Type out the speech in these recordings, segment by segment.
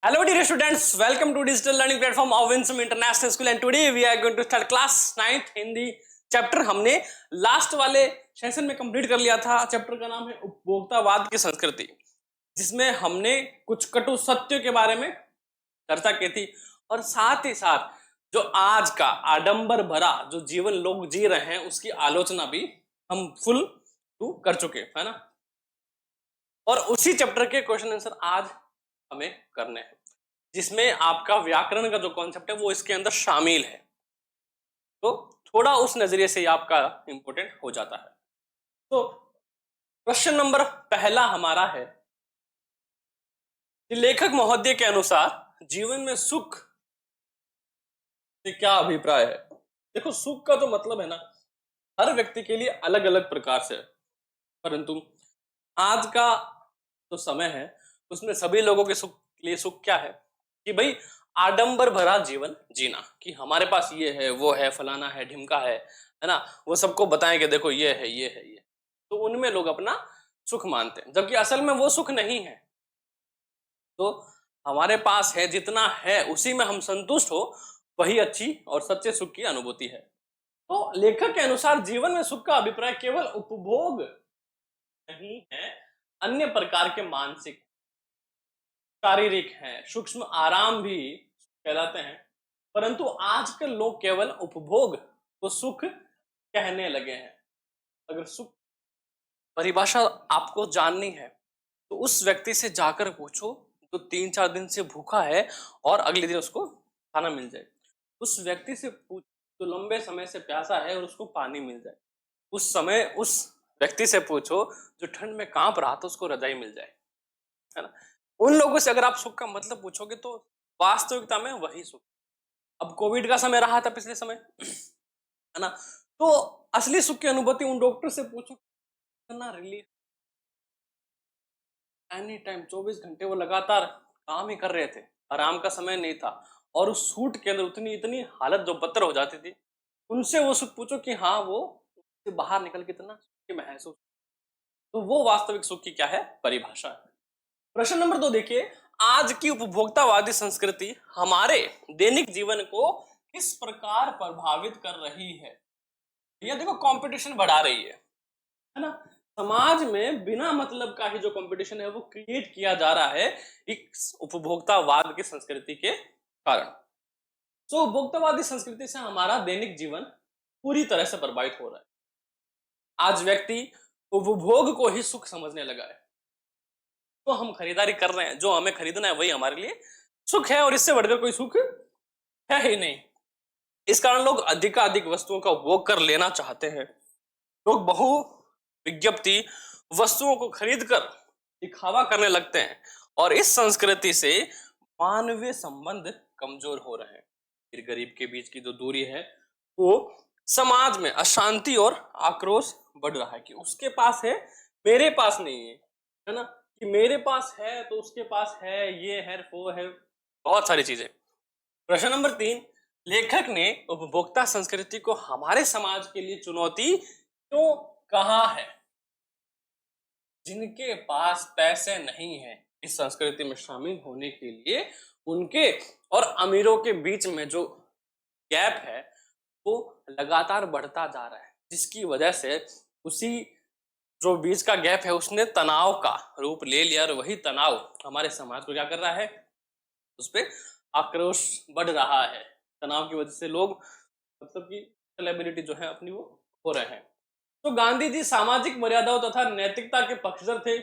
Hello dear students, welcome to digital learning platform of Winsome International School and today we are going to start class 9th Hindi chapter. हमने last वाले session में complete कर लिया था। Chapter का नाम है उपभोक्तावाद की संस्कृति, जिसमें हमने कुछ कटु सत्यों के बारे में चर्चा की थी और साथ ही साथ जो आज का आडंबर भरा जो जीवन लोग जी रहे हैं उसकी आलोचना भी हम फुल टू कर चुके है ना। और उसी चैप्टर के क्वेश्चन आंसर आज हमें करने हैं, जिसमें आपका व्याकरण का जो कॉन्सेप्ट है वो इसके अंदर शामिल है। तो थोड़ा उस नजरिए से आपका इंपॉर्टेंट हो जाता है। तो क्वेश्चन नंबर पहला हमारा है कि लेखक महोदय के अनुसार जीवन में सुख से क्या अभिप्राय है। देखो, सुख का तो मतलब है ना, हर व्यक्ति के लिए अलग अलग प्रकार से है, परंतु आज का जो समय है उसमें सभी लोगों के लिए सुख क्या है कि भाई आडंबर भरा जीवन जीना, कि हमारे पास ये है वो है फलाना है ढिमका है ना। वो सबको बताएं कि देखो ये है ये है ये, तो उनमें लोग अपना सुख मानते हैं, जबकि असल में वो सुख नहीं है। तो हमारे पास है जितना है उसी में हम संतुष्ट हो, वही अच्छी और सच्चे सुख की अनुभूति है। तो लेखक के अनुसार जीवन में सुख का अभिप्राय केवल उपभोग नहीं है, अन्य प्रकार के मानसिक शारीरिक हैं, सूक्ष्म आराम भी कहलाते हैं। परंतु आजकल लोग केवल उपभोग को सुख कहने लगे हैं। अगर सुख परिभाषा आपको जाननी है तो उस व्यक्ति से जाकर पूछो जो 3-4 दिन से भूखा है और अगले दिन उसको खाना मिल जाए। उस व्यक्ति से पूछो जो लंबे समय से प्यासा है और उसको पानी मिल जाए। उस समय उस व्यक्ति से पूछो जो ठंड में कांप रहा था उसको रजाई मिल जाए, है ना। उन लोगों से अगर आप सुख का मतलब पूछोगे तो वास्तविकता में वही सुख। अब कोविड का समय रहा था पिछले समय, है ना, तो असली सुख की अनुभूति उन डॉक्टर से पूछो, कितना रिलीफ। एनी टाइम 24 घंटे वो लगातार काम ही कर रहे थे, आराम का समय नहीं था, और उस सूट के अंदर उतनी इतनी हालत जो बदतर हो जाती थी। उनसे वो सुख पूछो कि हाँ वो बाहर निकल के इतना महसूस, तो वो वास्तविक सुख की क्या है परिभाषा है। प्रश्न नंबर 2 देखिए, आज की उपभोक्तावादी संस्कृति हमारे दैनिक जीवन को किस प्रकार प्रभावित कर रही है। यह देखो कंपटीशन बढ़ा रही है ना। समाज में बिना मतलब का ही जो कंपटीशन है वो क्रिएट किया जा रहा है इस उपभोक्तावाद की संस्कृति के कारण। तो उपभोक्तावादी संस्कृति से हमारा दैनिक जीवन पूरी तरह से प्रभावित हो रहा है। आज व्यक्ति उपभोग को ही सुख समझने लगा है, तो हम खरीदारी कर रहे हैं, जो हमें खरीदना है वही हमारे लिए सुख है और इससे बढ़कर कोई सुख है ही नहीं। इस कारण लोग अधिकाधिक वस्तुओं का उपभोग कर लेना चाहते हैं। लोग बहु विज्ञप्ति वस्तुओं को खरीदकर दिखावा करने लगते हैं और इस संस्कृति से मानवीय संबंध कमजोर हो रहे हैं। फिर गरीब के बीच की जो दूरी है वो समाज में अशांति और आक्रोश बढ़ रहा है कि उसके पास है मेरे पास नहीं है ना, कि मेरे पास है तो उसके पास है, ये है वो है, बहुत सारी चीजें। प्रश्न नंबर 3, लेखक ने उपभोक्ता संस्कृति को हमारे समाज के लिए चुनौती क्यों कहा है। जिनके पास पैसे नहीं है इस संस्कृति में शामिल होने के लिए, उनके और अमीरों के बीच में जो गैप है वो लगातार बढ़ता जा रहा है, जिसकी वजह से उसी जो बीच का गैप है उसने तनाव का रूप ले लिया और वही तनाव हमारे समाज को क्या कर रहा है, उस पर आक्रोश बढ़ रहा है। तनाव की वजह से लोग मतलब कि सेलिब्रिटी जो है अपनी वो हो रहे हैं। तो गांधी जी सामाजिक मर्यादाओं तथा नैतिकता के पक्षधर थे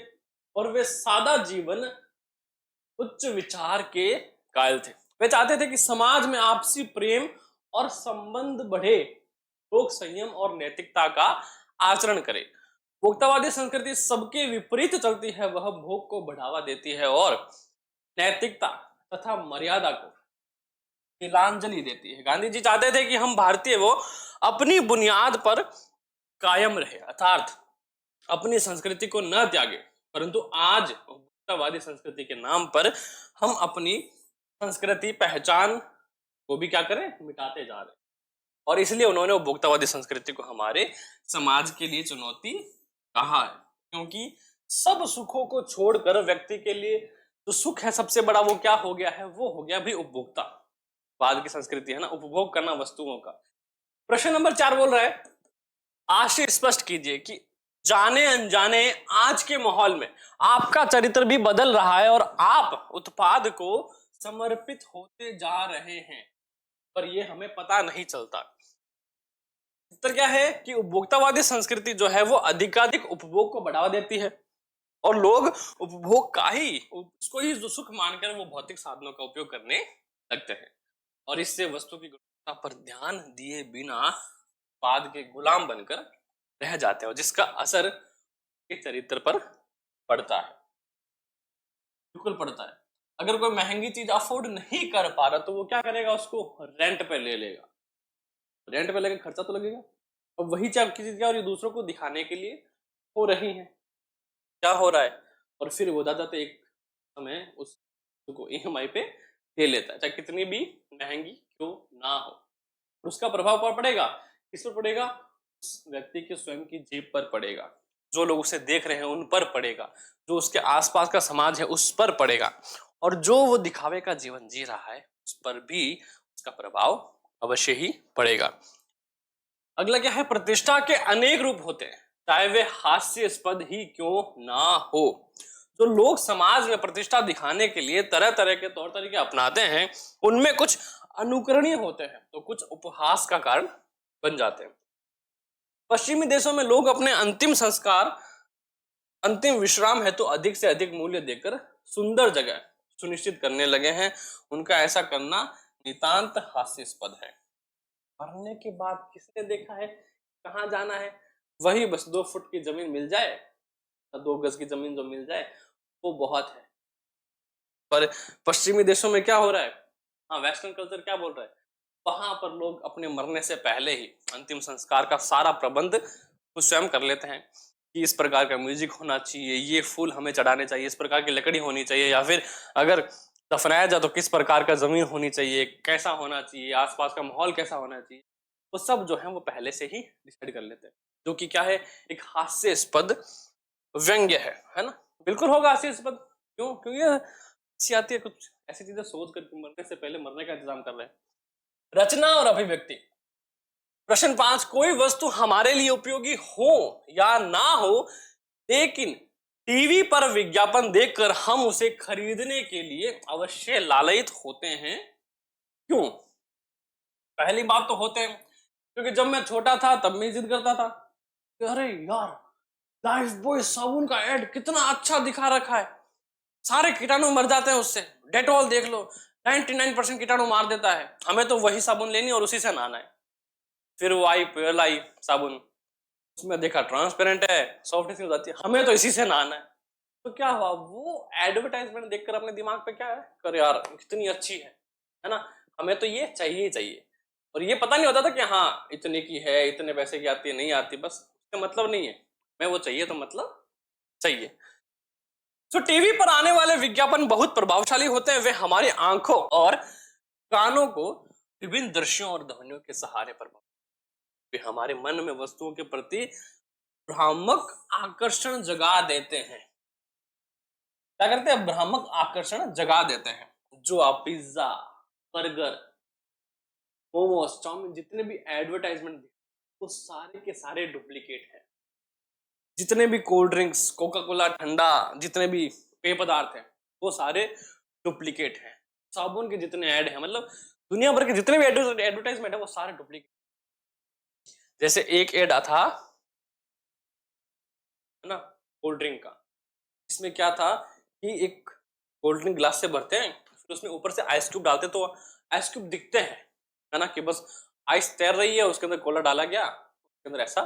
और वे सादा जीवन उच्च विचार के कायल थे। वे चाहते थे कि समाज में आपसी प्रेम और संबंध बढ़े, लोग संयम और नैतिकता का आचरण करें। भोक्तावादी संस्कृति सबके विपरीत चलती है, वह भोग को बढ़ावा देती है और नैतिकता तथा मर्यादा को तिलांजलि देती है। गांधी जी चाहते थे कि हम भारतीय वो अपनी बुनियाद पर कायम रहे, अर्थात अपनी संस्कृति को न त्यागे, परंतु आज उपभोक्तावादी संस्कृति के नाम पर हम अपनी संस्कृति पहचान को भी क्या करें, मिटाते जा रहे हैं। और इसलिए उन्होंने उपभोक्तावादी संस्कृति को हमारे समाज के लिए चुनौती कहा है, क्योंकि सब सुखों को छोड़कर व्यक्ति के लिए जो सुख है सबसे बड़ा वो क्या हो गया है, वो हो गया भी उपभोक्ता। बाद की संस्कृति है ना, उपभोग करना वस्तुओं का। प्रश्न नंबर 4 बोल रहा है, आशय स्पष्ट कीजिए कि जाने अनजाने आज के माहौल में आपका चरित्र भी बदल रहा है और आप उत्पाद को समर्पित होते जा रहे हैं, पर ये हमें पता नहीं चलता। उत्तर क्या है कि उपभोक्तावादी संस्कृति जो है वो अधिकाधिक उपभोग को बढ़ावा देती है और लोग उपभोग का ही, उसको ही जो सुख मानकर वो भौतिक साधनों का उपयोग करने लगते हैं और इससे वस्तु की गुणवत्ता पर ध्यान दिए बिना उत्पाद के गुलाम बनकर रह जाते हैं और जिसका असर के चरित्र पर पड़ता है, बिल्कुल पड़ता है। अगर कोई महंगी चीज अफोर्ड नहीं कर पा रहा तो वो क्या करेगा, उसको रेंट पे ले लेगा, रेंट पे लेके खर्चा तो लगेगा। और वही चीज क्या, और ये दूसरों को दिखाने के लिए हो रही है, क्या हो रहा है, और फिर वो दादा तो एक समय उसको ईएमआई पे ले लेता है, चाहे कितनी भी महंगी क्यों ना हो। उसका प्रभाव पर पड़ेगा, किस पर पड़ेगा, उस व्यक्ति के स्वयं की जेब पर पड़ेगा, जो लोग उसे देख रहे हैं उन पर पड़ेगा, जो उसके आसपास का समाज है उस पर पड़ेगा, और जो वो दिखावे का जीवन जी रहा है उस पर भी उसका प्रभाव अवश्य ही पड़ेगा। अगला क्या है, प्रतिष्ठा के अनेक रूप होते हैं, चाहे वे हास्यास्पद ही क्यों ना हो। जो लोग समाज में प्रतिष्ठा दिखाने के लिए तरह तरह के तौर तरीके अपनाते हैं उनमें कुछ अनुकरणीय होते हैं तो कुछ उपहास का कारण बन जाते हैं। पश्चिमी देशों में लोग अपने अंतिम संस्कार, अंतिम विश्राम हेतु तो अधिक से अधिक मूल्य देकर सुंदर जगह सुनिश्चित करने लगे हैं। उनका ऐसा करना नितांत हास्यास्पद है। मरने के बाद किसने देखा है कहाँ जाना है, वही बस 2 फुट की जमीन मिल जाए, 2 गज की जमीन जो मिल जाए वो बहुत है। पर पश्चिमी देशों में क्या हो रहा है, हाँ वेस्टर्न कल्चर क्या बोल रहा है, वहां पर लोग अपने मरने से पहले ही अंतिम संस्कार का सारा प्रबंध खुद स्वयं कर लेते हैं कि इस प्रकार का म्यूजिक होना चाहिए, ये फूल हमें चढ़ाने चाहिए, इस प्रकार की लकड़ी होनी चाहिए, या फिर अगर दफनाया जाए तो किस प्रकार का जमीन होनी चाहिए, कैसा होना चाहिए, आसपास का माहौल कैसा होना चाहिए, वो सब जो है वो पहले से ही डिसाइड कर लेते हैं। जो कि क्या है, एक हास्यास्पद व्यंग्य है ना, बिल्कुल होगा हास्यास्पद। क्यों, क्योंकि हंसी आती है, कुछ ऐसी चीजें सोच कर मरने से पहले मरने का इंतजाम कर रहे हैं। रचना और अभिव्यक्ति। प्रश्न 5, कोई वस्तु हमारे लिए उपयोगी हो या ना हो लेकिन टीवी पर विज्ञापन देखकर हम उसे खरीदने के लिए अवश्य लालयित होते हैं, क्यों? पहली बात तो होते हैं क्योंकि जब मैं छोटा था तब मैं जिद करता था कि अरे यार लाइफ बॉय साबुन का एड कितना अच्छा दिखा रखा है, सारे कीटाणु मर जाते हैं उससे, डेटॉल देख लो 99% कीटाणु मार देता है, हमें तो वही साबुन लेनी और उसी से नहाना है। फिर वो आई पेयल आई साबुन, उसमें देखा ट्रांसपेरेंट है, सॉफ्टनेस हो जाती है, हमें तो इसी से नहाना है। तो क्या हुआ, वो एडवर्टाइजमेंट देखकर अपने दिमाग पे क्या है, कर यार कितनी अच्छी है ना, हमें तो ये चाहिए ही चाहिए। और ये पता नहीं होता था कि हाँ इतने की है, इतने पैसे की आती है, नहीं आती, बस इसका मतलब नहीं है, मैं वो चाहिए तो मतलब चाहिए। तो टीवी पर आने वाले विज्ञापन बहुत प्रभावशाली होते हैं, वे हमारी आंखों और कानों को विभिन्न दृश्यों और ध्वनियों के सहारे पर, वे हमारे मन में वस्तुओं के प्रति भ्रामक आकर्षण जगा देते हैं। क्या करते हैं, भ्रामक आकर्षण जगा देते हैं। जो आप पिज्जा, बर्गर, मोमोस, चाउमीन, जितने भी एडवर्टाइजमेंट वो सारे के सारे डुप्लीकेट हैं। जितने भी कोल्ड ड्रिंक्स, कोका कोला, ठंडा, जितने भी पेय पदार्थ हैं वो सारे डुप्लीकेट हैं। साबुन के जितने ऐड हैं, मतलब दुनिया भर के जितने भी एडवर्टाइजमेंट है वो सारे डुप्लीकेट। जैसे एक ऐड था है ना कोल्ड ड्रिंक का, इसमें क्या था कि एक कोल्ड ड्रिंक ग्लास से भरते हैं, फिर उसमें ऊपर से आइस क्यूब डालते तो आइस क्यूब दिखते हैं, है ना, कि बस आइस तैर रही है, उसके अंदर कोला डाला गया, उसके अंदर ऐसा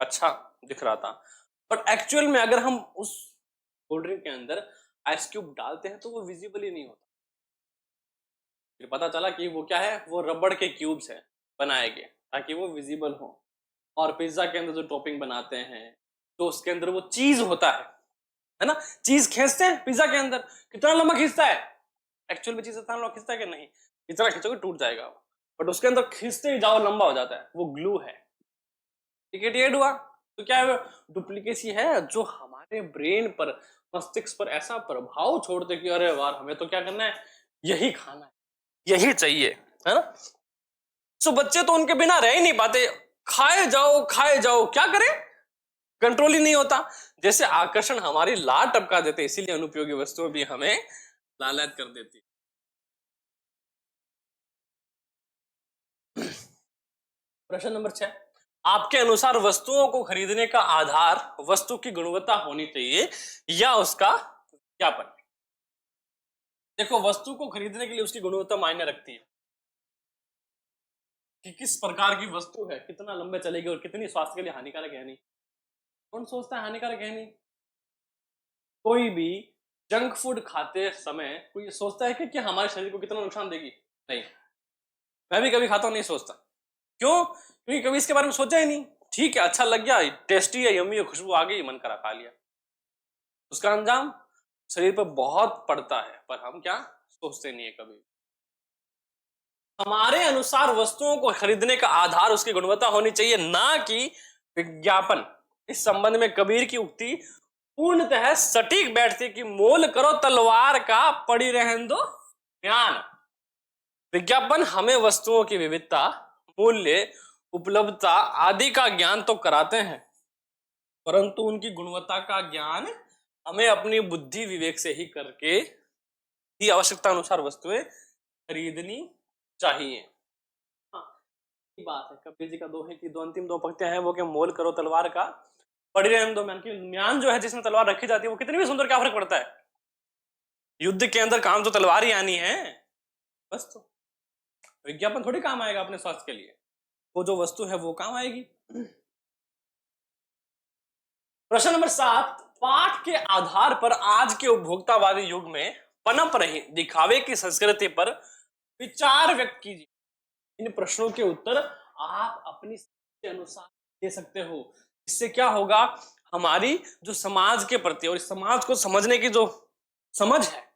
अच्छा दिख रहा था। बट एक्चुअल में अगर हम उस कोल्ड ड्रिंक के अंदर आइस क्यूब डालते हैं तो वो विजिबल ही नहीं होता। फिर पता चला कि वो क्या है, वो रबड़ के क्यूब्स है बनाए गए ताकि वो विजिबल हो। और पिज्जा के अंदर जो टॉपिंग बनाते हैं तो उसके अंदर वो चीज होता है ना, चीज खींचते हैं पिज्जा के अंदर, कितना लंबा खींचता है, एक्चुअल में चीज इतना लंबा खींचता है कि नहीं, इतना खींचोगे टूट जाएगा वो, बट उसके अंदर खींचते ही जाओ लंबा हो जाता है, वो ग्लू है। टिकट हुआ तो क्या है, डुप्लीकेसी है जो हमारे ब्रेन पर मस्तिष्क पर ऐसा प्रभाव छोड़ते कि अरे वाह, हमें तो क्या करना है, यही खाना है, यही चाहिए, है ना। सो बच्चे तो उनके बिना रह ही नहीं पाते, खाए जाओ, क्या करें, कंट्रोल ही नहीं होता। जैसे आकर्षण हमारी लार टपका देते, इसीलिए अनुपयोगी वस्तुएं भी हमें लालच कर देती। प्रश्न नंबर 6, आपके अनुसार वस्तुओं को खरीदने का आधार वस्तु की गुणवत्ता होनी चाहिए या उसका विज्ञापन। देखो, वस्तु को खरीदने के लिए उसकी गुणवत्ता मायने रखती है कि किस प्रकार की वस्तु है, कितना लंबे चलेगी और कितनी स्वास्थ्य के लिए हानिकारक है नहीं। कौन सोचता है हानिकारक है नहीं? कोई भी जंक फूड खाते समय कोई ये सोचता है कि हमारे शरीर को कितना नुकसान देगी? नहीं। मैं भी कभी खाता हूं, नहीं सोचता। क्यों? क्योंकि कभी इसके बारे में सोचा ही नहीं। ठीक है, अच्छा लग गया, टेस्टी है, यम्मी है, खुशबू आ गई, मन करा खा लिया। उसका अंजाम शरीर पर बहुत पड़ता है, पर हम क्या सोचते नहीं है कभी। हमारे अनुसार वस्तुओं को खरीदने का आधार उसकी गुणवत्ता होनी चाहिए, ना कि विज्ञापन। इस संबंध में कबीर की उक्ति पूर्णतः सटीक बैठती कि मोल करो तलवार का, पड़ी रहन दो ज्ञान। विज्ञापन हमें वस्तुओं की विविधता, मूल्य, उपलब्धता आदि का ज्ञान तो कराते हैं, परंतु उनकी गुणवत्ता का ज्ञान हमें अपनी बुद्धि विवेक से ही करके ही आवश्यकता अनुसार वस्तुएं खरीदनी चाहिए। हाँ, ये बात है। कबीर जी का दोहे की दो अंतिम दो पंक्तियां हैं वो कि मोल करो तलवार का, पड़ी रहने दो म्यान। की म्यान जो है जिसमें तलवार रखी जाती है वो कितनी भी सुंदर, क्या फर्क पड़ता है? युद्ध के अंदर काम तो तलवार ही आनी है बस। तो विज्ञापन थोड़ी काम आएगा अपने स्वास्थ्य के लिए, वो जो वस्तु है वो काम आएगी। प्रश्न नंबर 7, पाठ के आधार पर आज के उपभोक्तावादी युग में पनप रही दिखावे की संस्कृति पर विचार व्यक्त कीजिए। इन प्रश्नों के उत्तर आप अपनी समझ के अनुसार दे सकते हो। इससे क्या होगा, हमारी जो समाज के प्रति और इस समाज को समझने की जो समझ है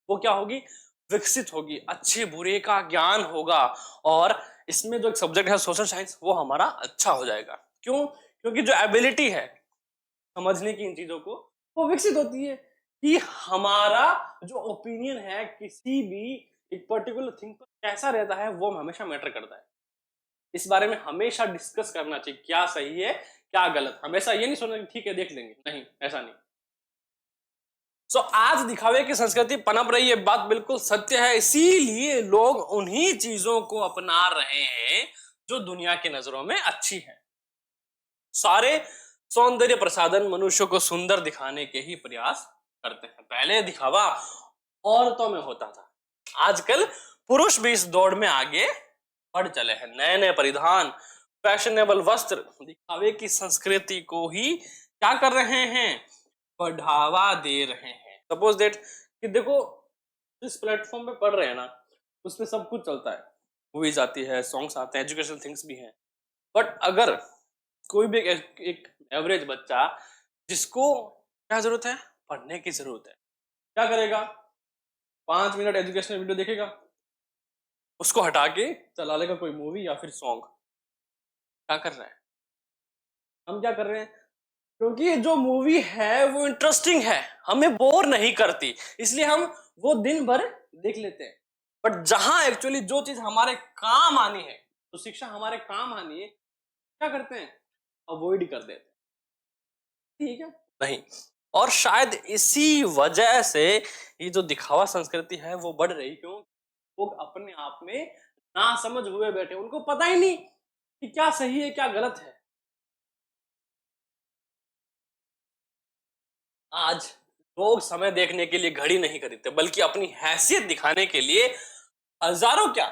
वो क्या होगी, विकसित होगी, अच्छे बुरे का ज्ञान होगा, और इसमें जो एक सब्जेक्ट है सोशल साइंस वो हमारा अच्छा हो जाएगा। क्यों? क्योंकि जो एबिलिटी है समझने की इन चीजों को, वो विकसित होती है कि हमारा जो ओपिनियन है किसी भी एक पर्टिकुलर थिंग पर कैसा रहता है, वो हमेशा मैटर करता है। इस बारे में हमेशा डिस्कस करना चाहिए, क्या सही है क्या गलत। हमेशा ये नहीं सोचना कि ठीक है देख लेंगे, नहीं, ऐसा नहीं। आज दिखावे की संस्कृति पनप रही है, बात बिल्कुल सत्य है। इसीलिए लोग उन्हीं चीजों को अपना रहे हैं जो दुनिया की नजरों में अच्छी है। सारे सौंदर्य प्रसाधन मनुष्य को सुंदर दिखाने के ही प्रयास करते हैं। पहले दिखावा औरतों में होता था, आजकल पुरुष भी इस दौड़ में आगे बढ़ चले हैं। नए नए परिधान, फैशनेबल वस्त्र दिखावे की संस्कृति को ही क्या कर रहे हैं, बढ़ावा दे रहे हैं। सपोज दैट कि देखो, जिस प्लेटफॉर्म पे पढ़ रहे हैं ना, उसमें सब कुछ चलता है, मूवीज आती है, सॉन्ग्स आते हैं, एजुकेशनल थिंग्स भी हैं। बट अगर कोई भी एक एवरेज बच्चा जिसको क्या जरूरत है, पढ़ने की जरूरत है, क्या करेगा, 5 मिनट एजुकेशनल वीडियो देखेगा, उसको हटा के चला लेगा कोई मूवी या फिर सॉन्ग। क्या कर रहे हैं हम, क्या कर रहे हैं? क्योंकि जो मूवी है वो इंटरेस्टिंग है, हमें बोर नहीं करती, इसलिए हम वो दिन भर देख लेते हैं। बट जहां एक्चुअली जो चीज हमारे काम आनी है, तो शिक्षा हमारे काम आनी है, क्या करते हैं, अवॉइड कर देते हैं। ठीक है, नहीं। और शायद इसी वजह से ये जो दिखावा संस्कृति है वो बढ़ रही। क्यों? लोग अपने आप में ना समझ हुए बैठे, उनको पता ही नहीं कि क्या सही है क्या गलत है। आज लोग समय देखने के लिए घड़ी नहीं खरीदते, बल्कि अपनी हैसियत दिखाने के लिए हजारों क्या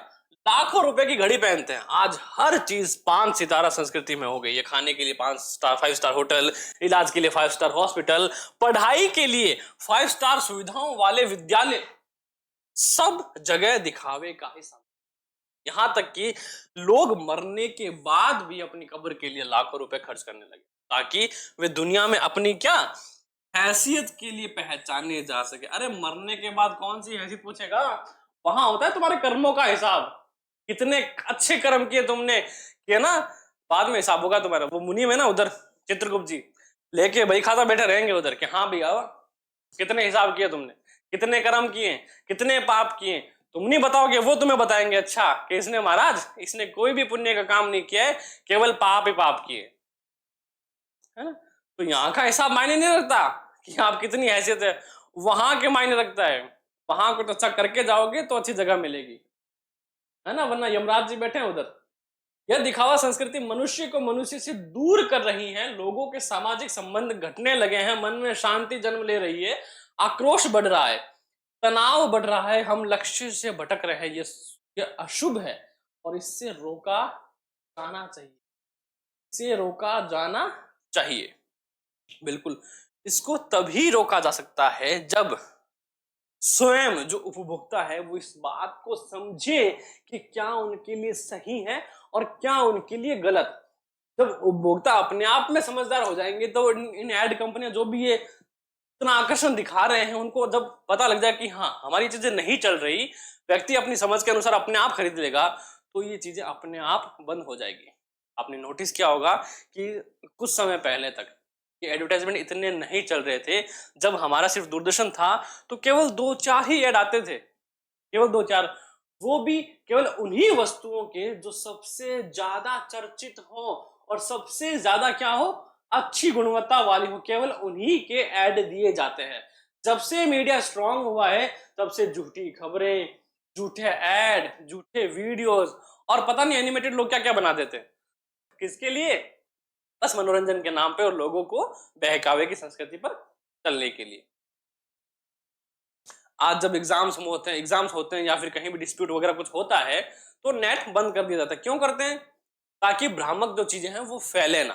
लाखों रुपए की घड़ी पहनते हैं। आज हर चीज 5 सितारा संस्कृति में हो गई है। खाने के लिए 5 स्टार 5 स्टार होटल, इलाज के लिए 5 स्टार हॉस्पिटल, पढ़ाई के लिए 5 स्टार सुविधाओं वाले विद्यालय, सब जगह दिखावे का ही सामान। यहां तक कि लोग मरने के बाद भी अपनी कब्र के लिए लाखों रुपए खर्च करने लगे, ताकि वे दुनिया में अपनी क्या हैसियत के लिए पहचाने जा सके। अरे मरने के बाद कौन सी हैसियत पूछेगा, वहां होता है तुम्हारे कर्मों का हिसाब, कितने अच्छे कर्म किए तुमने, किए ना, बाद में हिसाब होगा तुम्हारा। वो मुनि में ना उधर चित्रगुप्त जी लेके भाई खाता बैठे रहेंगे उधर कि हाँ भैया कितने हिसाब किए तुमने, कितने कर्म किए, कितने पाप किए, तुम नहीं बताओगे, वो तुम्हें बताएंगे। अच्छा कि इसने महाराज, इसने कोई भी पुण्य का काम नहीं किया है, केवल पाप ही पाप किए, है ना। तो यहाँ का हिसाब मायने नहीं रखता कि आप कितनी हैसियत है, वहां के मायने रखता है। वहां कुछ अच्छा करके जाओगे तो अच्छी जगह मिलेगी, है ना, वरना यमराज जी बैठे हैं उधर। यह दिखावा संस्कृति मनुष्य को मनुष्य से दूर कर रही है, लोगों के सामाजिक संबंध घटने लगे हैं, मन में शांति जन्म ले रही है, आक्रोश बढ़ रहा है, तनाव बढ़ रहा है, हम लक्ष्य से भटक रहे हैं। ये अशुभ है और इससे रोका जाना चाहिए, इसे रोका जाना चाहिए। बिल्कुल, इसको तभी रोका जा सकता है जब स्वयं जो उपभोक्ता है वो इस बात को समझे कि क्या उनके लिए सही है और क्या उनके लिए गलत। जब उपभोक्ता अपने आप में समझदार हो जाएंगे तो इन एड कंपनियां जो भी ये इतना आकर्षण दिखा रहे हैं, उनको जब पता लग जाए कि हाँ हमारी चीजें नहीं चल रही, व्यक्ति अपनी समझ के अनुसार अपने आप खरीद लेगा, तो ये चीजें अपने आप बंद हो जाएगी। आपने नोटिस किया होगा कि कुछ समय पहले तक ये एडवर्टाइजमेंट इतने नहीं चल रहे थे, जब हमारा सिर्फ दूरदर्शन था तो केवल 2-4 ही ऐड आते थे, केवल 2-4, वो भी केवल उन्हीं वस्तुओं के जो सबसे ज्यादा चर्चित हो और सबसे ज्यादा क्या हो, अच्छी गुणवत्ता वाली हो, केवल उन्हीं के ऐड दिए जाते हैं। जब से मीडिया स्ट्रांग हुआ है तब से झूठी खबरें, झूठे ऐड, झूठे वीडियोस और पता नहीं एनिमेटेड लोग क्या क्या बना देते हैं, किसके लिए, बस मनोरंजन के नाम पे और लोगों को बहकावे की संस्कृति पर चलने के लिए। आज जब एग्जाम्स होते हैं या फिर कहीं भी डिस्प्यूट वगैरह कुछ होता है तो नेट बंद कर दिया जाता है। क्यों करते हैं? ताकि भ्रामक जो चीजें हैं वो फैले ना।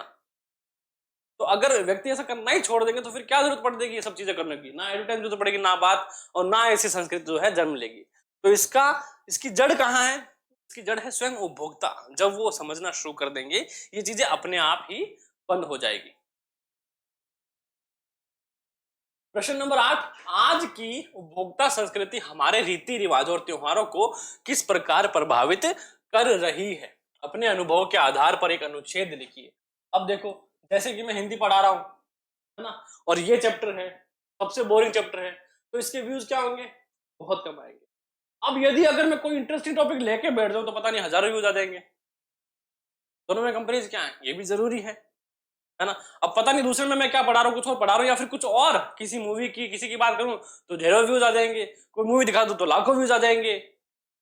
तो अगर व्यक्ति ऐसा करना ही छोड़ देंगे तो फिर क्या जरूरत पड़ जाएगी ये सब चीजें करने की, ना एडवर्टाइजमेंट जरूरत पड़ेगी, ना बात, और ना ऐसी संस्कृति जो है जन्म लेगी। तो इसकी जड़ कहाँ है? इसकी जड़ है स्वयं उपभोक्ता। जब वो समझना शुरू कर देंगे ये चीजें अपने आप ही बंद हो जाएगी। प्रश्न नंबर 8, आज की उपभोक्ता संस्कृति हमारे रीति रिवाजों और त्योहारों को किस प्रकार प्रभावित कर रही है? अपने अनुभव के आधार पर एक अनुच्छेद लिखिए। अब देखो, जैसे कि मैं हिंदी पढ़ा रहा हूं, है ना, और ये चैप्टर है, सबसे बोरिंग चैप्टर है, तो इसके व्यूज क्या होंगे? बहुत कम आएंगे। अब यदि अगर मैं कोई इंटरेस्टिंग टॉपिक लेके बैठ जाऊं तो पता नहीं हजारों व्यूज आ जाएंगे। दोनों में कंपेरिजन क्या है, ये भी जरूरी है ना। अब पता नहीं दूसरे में मैं क्या पढ़ा रहा हूँ, कुछ और पढ़ा रहा हूँ या फिर कुछ और, किसी मूवी की किसी की बात करूं तो ढेरों व्यूज आ जाएंगे, कोई मूवी दिखा दो तो लाखों व्यूज आ जाएंगे,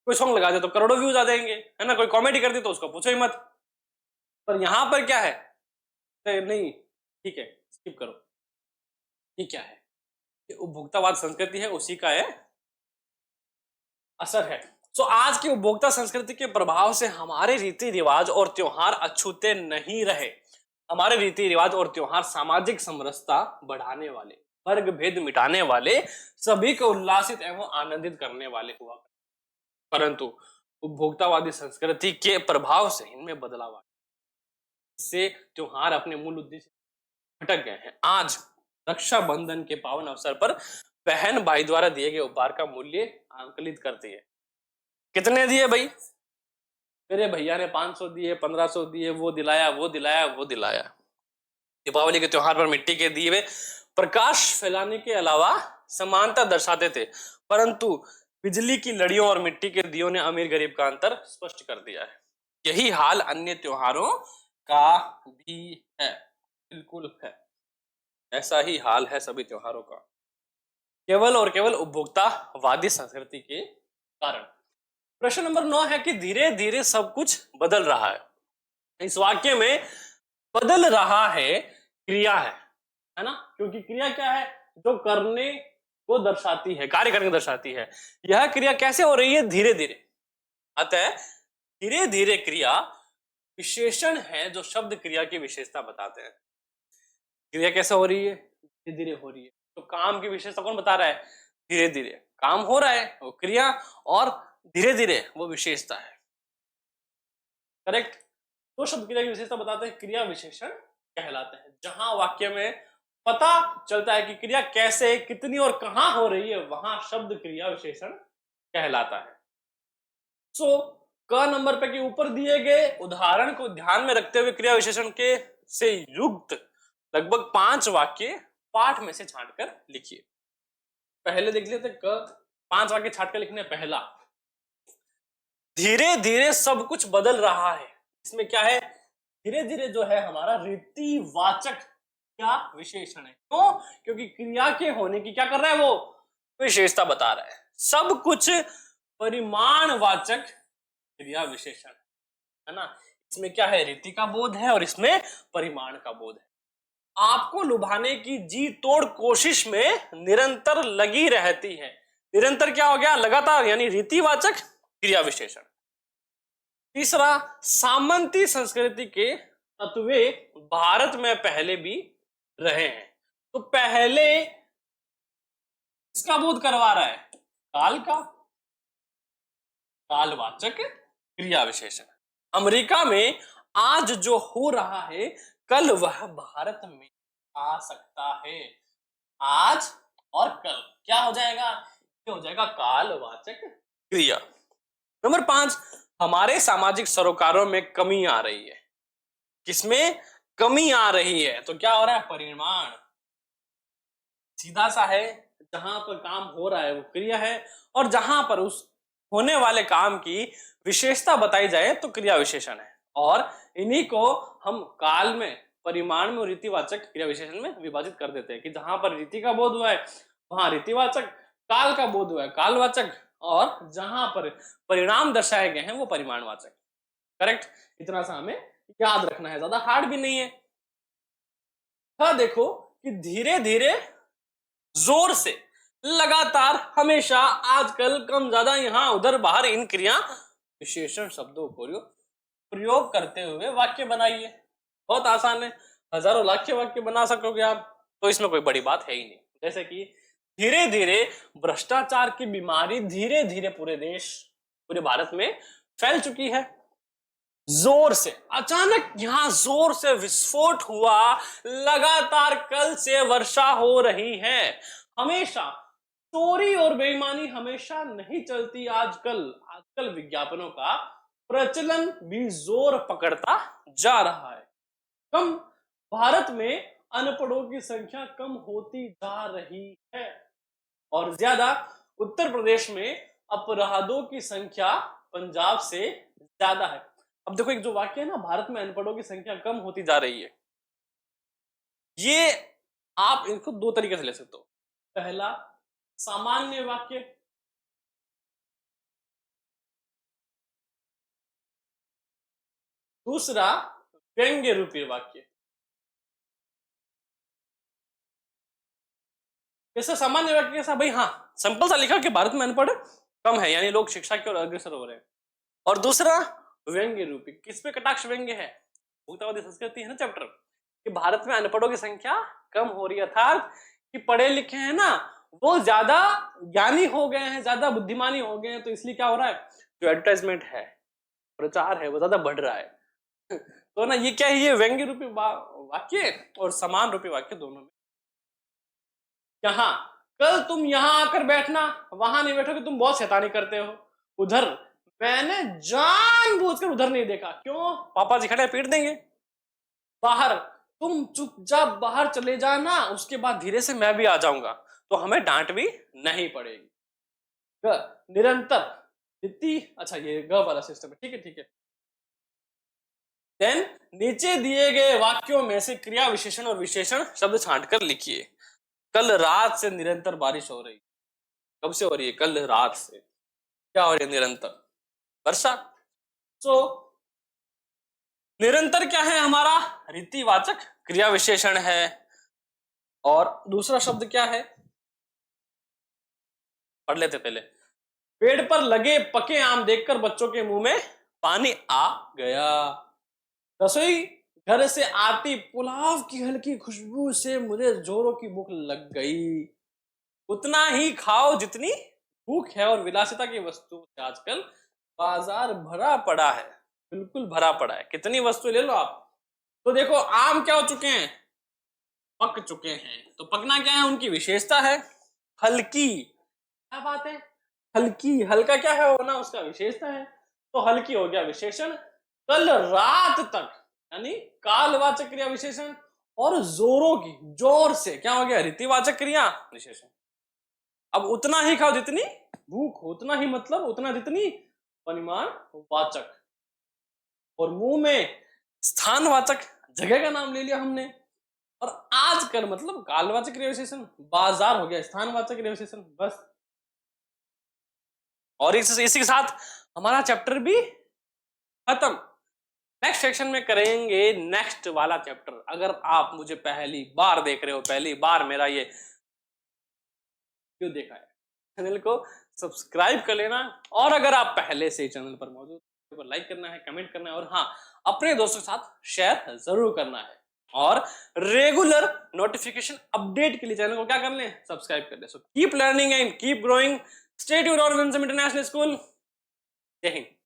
कोई सॉन्ग लगा दे तो करोड़ों व्यूज आ जाएंगे, है ना, कोई कॉमेडी कर दी तो उसको पूछो ही मत। पर यहां पर क्या है, नहीं ठीक है स्किप करो, ये क्या है, ये उपभोक्तावाद संस्कृति है, उसी का है असर है। तो आज की उपभोक्ता संस्कृति के प्रभाव से हमारे रीति रिवाज और त्योहार अछूते नहीं रहे। हमारे रीति रिवाज और त्योहार सामाजिक समरसता बढ़ाने वाले, वर्ग भेद मिटाने वाले, सभी को उल्लासित एवं आनंदित करने वाले हुआ, परंतु उपभोक्तावादी संस्कृति के प्रभाव से इनमें बदलाव आया। इससे त्योहार अपने मूल उद्देश्य भटक गए हैं। आज रक्षाबंधन के पावन अवसर पर बहन भाई द्वारा दिए गए उपहार का मूल्य आंकलित करती है। कितने दिए भाई? मेरे भैया ने 500 दिए, 1500 दिए, वो दिलाया, वो दिलाया, वो दिलाया। दीपावली के त्योहार पर मिट्टी के दिए प्रकाश फैलाने के अलावा समानता दर्शाते थे, परंतु बिजली की लड़ियों और मिट्टी के दियों ने अमीर गरीब का अंतर स्पष्ट कर दिया है। यही हाल अन्य त्योहारों का भी है, बिल्कुल है, ऐसा ही हाल है सभी त्योहारों का, केवल और केवल उपभोक्तावादी संस्कृति के कारण। प्रश्न नंबर 9 है कि धीरे धीरे सब कुछ बदल रहा है। इस वाक्य में बदल रहा है क्रिया है ना, क्योंकि क्रिया क्या है, जो करने को दर्शाती है, कार्य करने को दर्शाती है। यह क्रिया कैसे हो रही है? धीरे धीरे। अतः धीरे धीरे क्रिया विशेषण है जो शब्द क्रिया की विशेषता बताते हैं। क्रिया कैसे हो रही है? धीरे धीरे हो रही है। तो काम की विशेषता कौन बता रहा है? धीरे धीरे काम हो रहा है, वो क्रिया, और धीरे धीरे वो विशेषता है। करेक्ट। तो शब्द क्रिया की विशेषता बताते हैं, क्रिया विशेषण कहलाते हैं। जहां वाक्य में पता चलता है कि क्रिया कैसे, कितनी और कहां हो रही है, वहां शब्द क्रिया विशेषण कहलाता है। सो क नंबर पे के ऊपर दिए गए उदाहरण को ध्यान में रखते हुए क्रिया विशेषण के से युक्त लगभग 5 वाक्य पाठ में से छांटकर लिखिए। पहले देख लेते क, 5 वाक्य छाट कर लिखने। पहला, धीरे धीरे सब कुछ बदल रहा है। इसमें क्या है? धीरे धीरे जो है हमारा रीतिवाचक क्या विशेषण है। क्यों? क्योंकि क्रिया के होने की क्या कर रहा है वो? विशेषता बता रहा है। सब कुछ परिमाणवाचक क्रिया विशेषण है ना। इसमें क्या है? रीति का बोध है और इसमें परिमाण का बोध है। आपको लुभाने की जी तोड़ कोशिश में निरंतर लगी रहती है। निरंतर क्या हो गया? लगातार, यानी रीतिवाचक क्रिया विशेषण। तीसरा, सामंती संस्कृति के तत्वे भारत में पहले भी रहे हैं। तो पहले इसका बोध करवा रहा है काल का, कालवाचक क्रिया विशेषण। अमेरिका में आज जो हो रहा है कल वह भारत में आ सकता है। आज और कल क्या हो जाएगा? ये हो जाएगा कालवाचक क्रिया। नंबर 5, हमारे सामाजिक सरोकारों में कमी आ रही है। किसमें कमी आ रही है? तो क्या हो रहा है? परिमाण। सीधा सा है, जहां पर काम हो रहा है वो क्रिया है, और जहां पर उस होने वाले काम की विशेषता बताई जाए तो क्रिया विशेषण है। और इन्हीं को हम काल में, परिमाण में और रीतिवाचक क्रिया विशेषण में विभाजित कर देते हैं कि जहां पर रीति का बोध हुआ है वहां रीतिवाचक, काल का बोध हुआ है कालवाचक, और जहां पर परिणाम दर्शाए गए हैं वो परिमाणवाचक। करेक्ट? इतना सा हमें याद रखना है, ज्यादा हार्ड भी नहीं है। हाँ, देखो कि धीरे धीरे, जोर से, लगातार, हमेशा, आजकल, कम ज्यादा, यहां उधर, बाहर, इन क्रिया विशेषण शब्दों को प्रयोग करते हुए वाक्य बनाइए। बहुत आसान है, हजारों लाखों वाक्य बना सकोगे आप, तो इसमें कोई बड़ी बात है ही नहीं। जैसे कि धीरे धीरे भ्रष्टाचार की बीमारी धीरे धीरे पूरे देश, पूरे भारत में फैल चुकी है। जोर से, अचानक यहां जोर से विस्फोट हुआ, लगातार कल से वर्षा हो रही है। हमेशा चोरी और बेईमानी हमेशा नहीं चलती। आजकल विज्ञापनों का प्रचलन भी जोर पकड़ता जा रहा है। कम भारत में अनपढ़ों की संख्या कम होती जा रही है, और ज्यादा उत्तर प्रदेश में अपराधों की संख्या पंजाब से ज्यादा है। अब देखो, एक जो वाक्य है ना, भारत में अनपढ़ों की संख्या कम होती जा रही है, ये आप इनको दो तरीके से ले सकते हो। पहला, सामान्य वाक्य, दूसरा व्यंग्य रूपी वाक्य। जैसे सामान्य वाक्य कैसा? भाई हाँ, सिंपल सा लिखा कि भारत में अनपढ़ कम है, यानी लोग शिक्षा की ओर अग्रसर हो रहे हैं। और दूसरा व्यंग्य रूपी, किस पे कटाक्ष व्यंग्य है? भुक्तावादी संस्कृति है ना चैप्टर, कि भारत में अनपढ़ों की संख्या कम हो रही है, अर्थात कि पढ़े लिखे हैं ना वो ज्यादा ज्ञानी हो गए हैं, ज्यादा बुद्धिमानी हो गए हैं, तो इसलिए क्या हो रहा है? जो एडवर्टाइजमेंट है, प्रचार है, वो ज्यादा बढ़ रहा है। तो ना, ये क्या है? ये व्यंग्य रूपी वाक्य और समान रूपी वाक्य दोनों में। यहाँ, कल तुम यहाँ आकर बैठना, वहां नहीं बैठोगे, तुम बहुत शैतानी करते हो। उधर, मैंने जानबूझकर उधर नहीं देखा। क्यों? पापा जी खड़े, पीट देंगे। बाहर, तुम चुपचाप बाहर चले जाना, उसके बाद धीरे से मैं भी आ जाऊंगा, तो हमें डांट भी नहीं पड़ेगी। निरंतर, इतनी, अच्छा ये ग वाला सिस्टम है, ठीक है ठीक है। देन नीचे दिए गए वाक्यों में से क्रिया विशेषण और विशेषण शब्द छांटकर लिखिए। कल रात से निरंतर बारिश हो रही। कब से हो रही है? कल रात से। क्या हो रही है? निरंतर वर्षा। सो निरंतर क्या है हमारा? रीतिवाचक क्रिया विशेषण है। और दूसरा शब्द क्या है? पढ़ लेते पहले। पेड़ पर लगे पके आम देखकर बच्चों के मुंह में पानी आ गया। रसोई घर से आती पुलाव की हल्की खुशबू से मुझे जोरों की भूख लग गई। उतना ही खाओ जितनी भूख है, और विलासिता की वस्तु से आजकल बाजार भरा पड़ा है, बिल्कुल भरा पड़ा है। कितनी वस्तु ले लो आप। तो देखो, आम क्या हो चुके हैं? पक चुके हैं। तो पकना क्या है? उनकी विशेषता है हल्की। क्या बात है? हल्की, हल्का क्या है होना? उसका विशेषता है। तो हल्की हो गया विशेषण। कल रात तक, यानी कालवाचक क्रिया विशेषण। और जोरों की, जोर से, क्या हो गया? रीतिवाचक क्रिया विशेषण। अब उतना ही खाओ जितनी भूख हो, उतना ही मतलब उतना जितनी परिमाण वाचक, और मुंह में स्थानवाचक जगह का नाम ले लिया हमने। और आजकल मतलब कालवाचक क्रियाविशेषण बाजार हो गया स्थानवाचक क्रियाविशेषण, बस। और इसी के साथ हमारा चैप्टर भी खत्म। नेक्स्ट सेक्शन में करेंगे नेक्स्ट वाला चैप्टर। अगर आप मुझे पहली बार देख रहे हो, पहली बार मेरा ये क्यों देखा है, चैनल को सब्सक्राइब कर लेना। और अगर आप पहले से चैनल पर मौजूद तो लाइक करना है, कमेंट करना है, और हाँ, अपने दोस्तों के साथ शेयर जरूर करना है। और रेगुलर नोटिफिकेशन अपडेट के लिए चैनल को क्या कर लें, सब्सक्राइब कर लें। So keep learning and keep growing. Stay tuned on Winsome international school. जय हिंद।